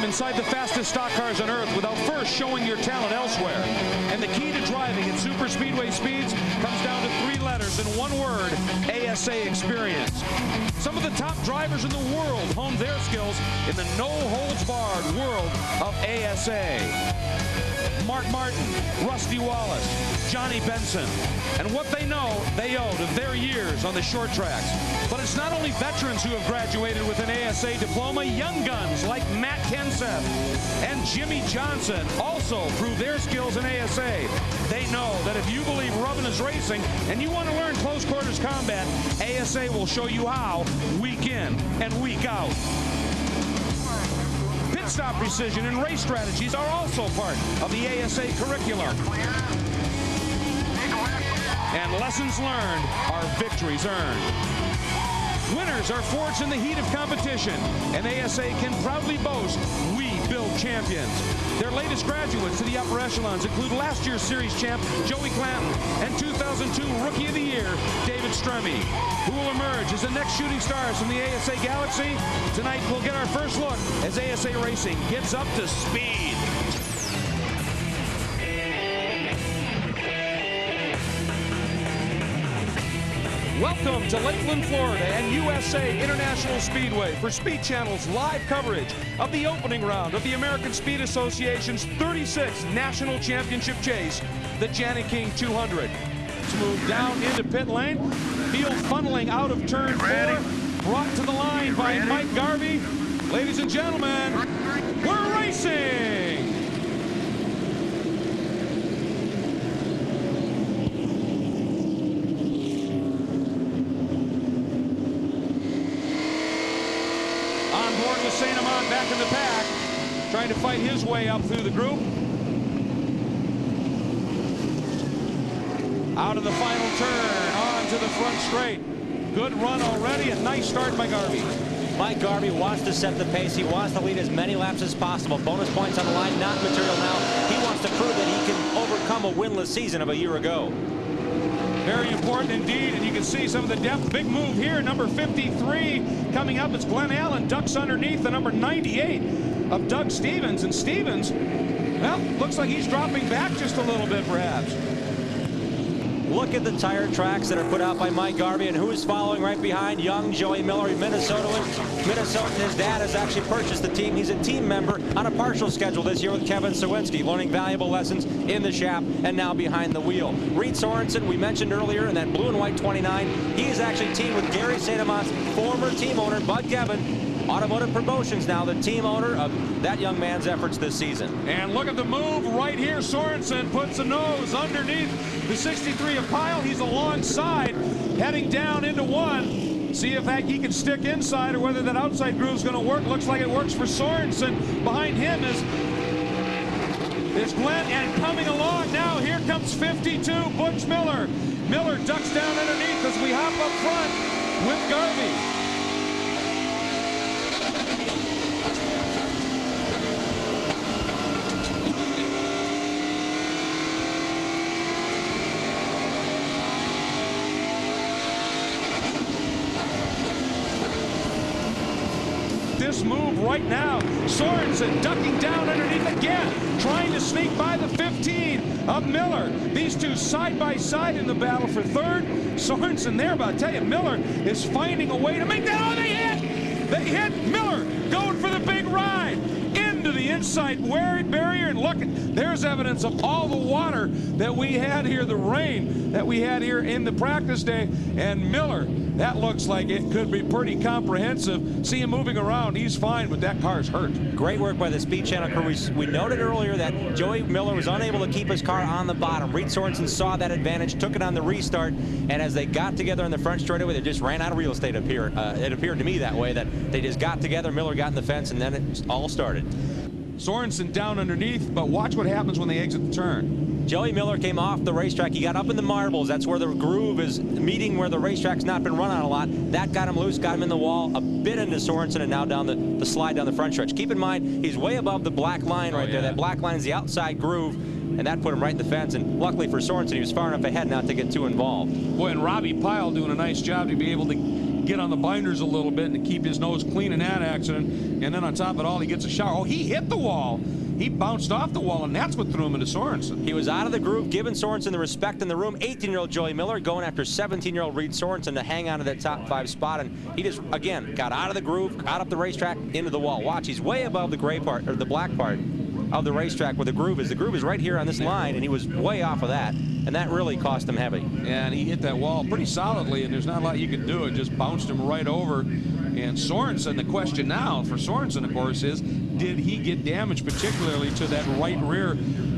time inside the fastest stock cars on earth without first showing your talent elsewhere. And the key to driving at super speedway speeds comes down to 3 letters and 1 word: ASA experience. Some of the top drivers in the world honed their skills in the no-holds-barred world of ASA. Mark Martin, Rusty Wallace, Johnny Benson. And what they know, they owe to their years on the short tracks. But it's not only veterans who have graduated with an ASA diploma. Young guns like Matt Kenseth and Jimmy Johnson also prove their skills in ASA. They know that if you believe rubbing is racing and you want to learn close quarters combat, ASA will show you how week in and week out. Pit stop precision and race strategies are also part of the ASA curriculum. And lessons learned are victories earned. Winners are forged in the heat of competition, and ASA can proudly boast, we build champions. Their latest graduates to the upper echelons include last year's series champ, Joey Clanton, and 2002 Rookie of the Year, David Stremme. Who will emerge as the next shooting stars from the ASA galaxy? Tonight, we'll get our first look as ASA Racing gets up to speed. Welcome to Lakeland, Florida and USA International Speedway for Speed Channel's live coverage of the opening round of the American Speed Association's 36th National Championship chase, the Jani King 200. Let's move down into pit lane. Field funneling out of turn 4, brought to the line by Mike Garvey. Ladies and gentlemen, we're racing! St. Amant back in the pack, trying to fight his way up through the group. Out of the final turn, on to the front straight. Good run already, a nice start by Garvey. Mike Garvey wants to set the pace. He wants to lead as many laps as possible. Bonus points on the line, not material now. He wants to prove that he can overcome a winless season of a year ago. Very important indeed, and you can see some of the depth. Big move here, number 53 coming up. It's Glenn Allen, ducks underneath the number 98 of Doug Stevens. And Stevens, well, looks like he's dropping back just a little bit perhaps. Look at the tire tracks that are put out by Mike Garvey, and who's following right behind? Young Joey Miller, Minnesotan. His dad has actually purchased the team. He's a team member on a partial schedule this year with Kevin Sawinski, learning valuable lessons in the shaft and now behind the wheel. Reed Sorensen, we mentioned earlier in that blue and white 29. He is actually teamed with Gary St. Amant's former team owner, Bud Gavin. Automotive Promotions now the team owner of that young man's efforts this season. And look at the move right here. Sorensen puts a nose underneath the 63 of Pyle. He's alongside, heading down into 1. See if he can stick inside or whether that outside groove is going to work. Looks like it works for Sorensen. Behind him is Glenn, and coming along now, here comes 52, Butch Miller. Miller ducks down underneath as we hop up front with Garvey. This move right now, Sorensen ducking down underneath again, trying to sneak by the 15 of Miller. These two side by side in the battle for third. Sorensen there, but I tell you, Miller is finding a way to make that. Oh, they hit! They hit Miller, going for the big ride into the inside barrier, and look, there's evidence of all the water that we had here, the rain that we had here in the practice day, and Miller, that looks like it could be pretty comprehensive. See him moving around, he's fine, but that car's hurt. Great work by the Speed Channel crew. We noted earlier that Joey Miller was unable to keep his car on the bottom. Reed Sorensen saw that advantage, took it on the restart, and as they got together in the front straightaway, they just ran out of real estate up here. It appeared to me that way, that they just got together, Miller got in the fence, and then it all started. Sorensen down underneath, but watch what happens when they exit the turn. Joey Miller came off the racetrack. He got up in the marbles. That's where the groove is meeting where the racetrack's not been run on a lot. That got him loose, got him in the wall, a bit into Sorensen, and now down the slide down the front stretch. Keep in mind, he's way above the black line right there. That black line is the outside groove, and that put him right in the fence. And luckily for Sorensen, he was far enough ahead not to get too involved. Boy, and Robbie Pyle doing a nice job to be able to get on the binders a little bit and to keep his nose clean in that accident. And then on top of it all, he gets a shower. Oh, he hit the wall. He bounced off the wall, and that's what threw him into Sorensen. He was out of the groove, giving Sorensen the respect in the room. 18-year-old Joey Miller going after 17-year-old Reed Sorensen to hang on to that top 5 spot, and he just, again, got out of the groove, out up the racetrack, into the wall. Watch, he's way above the gray part, or the black part of the racetrack where the groove is. The groove is right here on this line, and he was way off of that, and that really cost him heavy. And he hit that wall pretty solidly, and there's not a lot you can do. It just bounced him right over. And Sorensen, the question now for Sorensen, of course, is did he get damaged, particularly to that right rear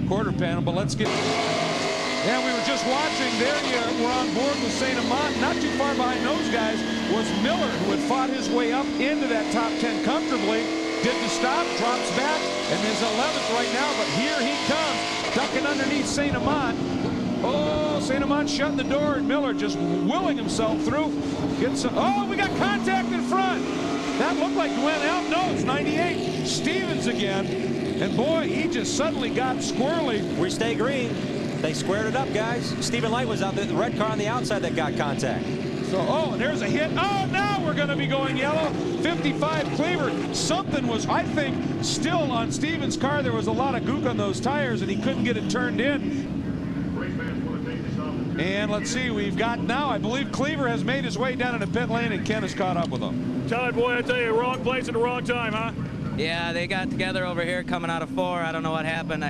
quarter panel? But let's get... And we were just watching there. We're on board with St. Amant. Not too far behind those guys was Miller, who had fought his way up into that top 10 comfortably. Did the stop, drops back, and is 11th right now. But here he comes, ducking underneath St. Amant. Oh, St. Amant shutting the door, and Miller just willing himself through. Oh, we got contact in front. That looked like Gwen out. No, it's 98. Stevens again. And boy, he just suddenly got squirrely. We stay green. They squared it up, guys. Stephen Light was out there, the red car on the outside that got contact. So, oh, and there's a hit. Oh, now we're going to be going yellow. 55 Cleaver. Something was, I think, still on Stevens' car. There was a lot of gook on those tires, and he couldn't get it turned in. And let's see, we've got now, I believe Cleaver has made his way down into pit lane, and Ken has caught up with him. Todd, boy, I tell you, wrong place at the wrong time, huh? Yeah, they got together over here coming out of 4. I don't know what happened.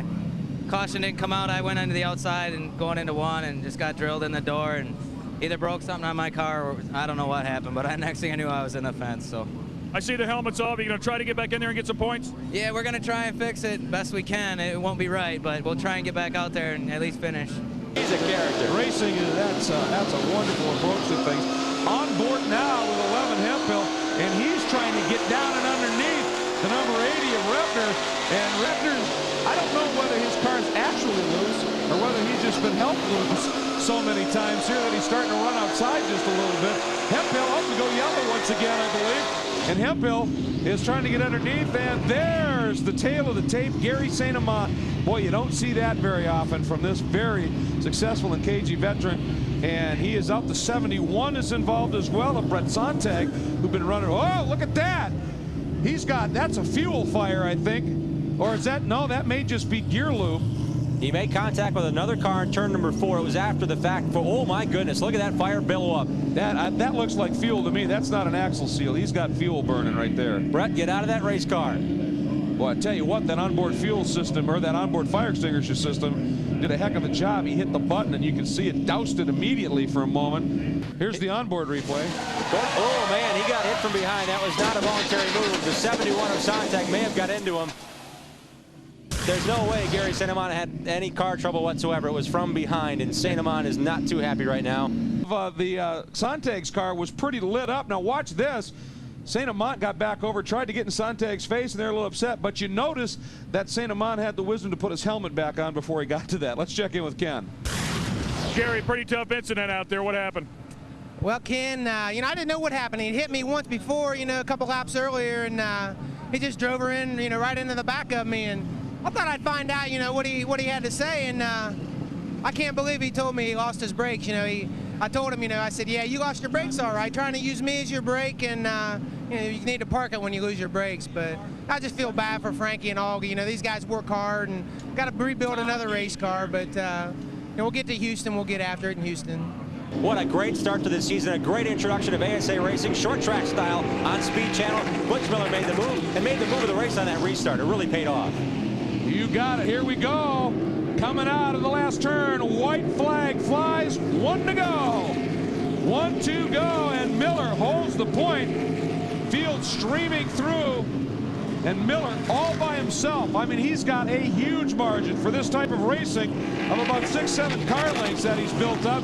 Caution didn't come out. I went into the outside and going into 1 and just got drilled in the door and either broke something on my car or I don't know what happened, but next thing I knew I was in the fence. So I see the helmet's off. Are you going to try to get back in there and get some points? yeah, we're going to try and fix it best we can. It won't be right, but we'll try and get back out there and at least finish. He's a character. Racing, that's a wonderful approach to things. On board now with 11 Hemphill, and he's trying to get down and underneath the number 80 of Repner. And Repner, I don't know whether his car's actually loose or whether he's just been helped loose so many times here that he's starting to run outside just a little bit. Hemphill up to go yellow once again, I believe. And Hemphill is trying to get underneath, and there's the tail of the tape, Gary St. Amant. Boy, you don't see that very often from this very successful and cagey veteran. And he is up to 71 is involved as well, of Brett Sontag, who've been running. Oh, look at that. He's got, that's a fuel fire, I think. Or is that, no, that may just be gear lube. He made contact with another car in turn number 4. It was after the fact. Oh, my goodness, look at that fire billow up. That looks like fuel to me. That's not an axle seal. He's got fuel burning right there. Brett, get out of that race car. Well, I tell you what, that onboard fuel system, or that onboard fire extinguisher system, did a heck of a job. He hit the button, and you can see it doused it immediately for a moment. Here's the onboard replay. Oh, man, he got hit from behind. That was not a voluntary move. The 71 of Sontag may have got into him. There's no way Gary St. Amant had any car trouble whatsoever. It was from behind, and St. Amant is not too happy right now. The Sontag's car was pretty lit up. Now watch this. St. Amant got back over, tried to get in Sontag's face, and they're a little upset. But you notice that St. Amant had the wisdom to put his helmet back on before he got to that. Let's check in with Ken. Gary, pretty tough incident out there. What happened? Well, Ken, you know, I didn't know what happened. He hit me once before, you know, a couple laps earlier, and he just drove her in, you know, right into the back of me. And I thought I'd find out, you know, what he had to say. And I can't believe he told me he lost his brakes. You know, I told him, you know, I said, yeah, you lost your brakes, all right, trying to use me as your brake, and you know, you need to park it when you lose your brakes. But I just feel bad for Frankie and Augie. You know, these guys work hard and got to rebuild another race car. But you know, we'll get to Houston. We'll get after it in Houston. What a great start to the season, a great introduction of ASA racing, short track style on Speed Channel. Butch Miller made the move, and made the move of the race on that restart. It really paid off. You got it. Here we go. Coming out of the last turn, white flag flies, 1 to go. 1 to go, and Miller holds the point. Field streaming through, and Miller all by himself. I mean, he's got a huge margin for this type of racing of about 6-7 car lengths that he's built up.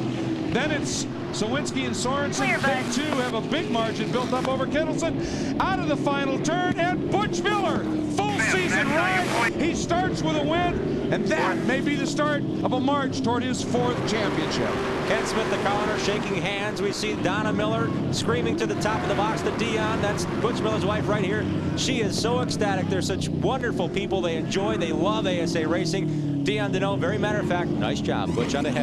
Then it's Sawinski and Sorensen. They too have a big margin built up over Kittleson. Out of the final turn, and Butch Miller, full season ride. He starts with a win, and that may be the start of a march toward his 4th championship. Ken Smith, the coroner, shaking hands. We see Donna Miller screaming to the top of the box to Dion. That's Butch Miller's wife right here. She is so ecstatic. They're such wonderful people. They enjoy, they love ASA racing. Dion Deneau, very matter of fact, nice job, Butch, out ahead.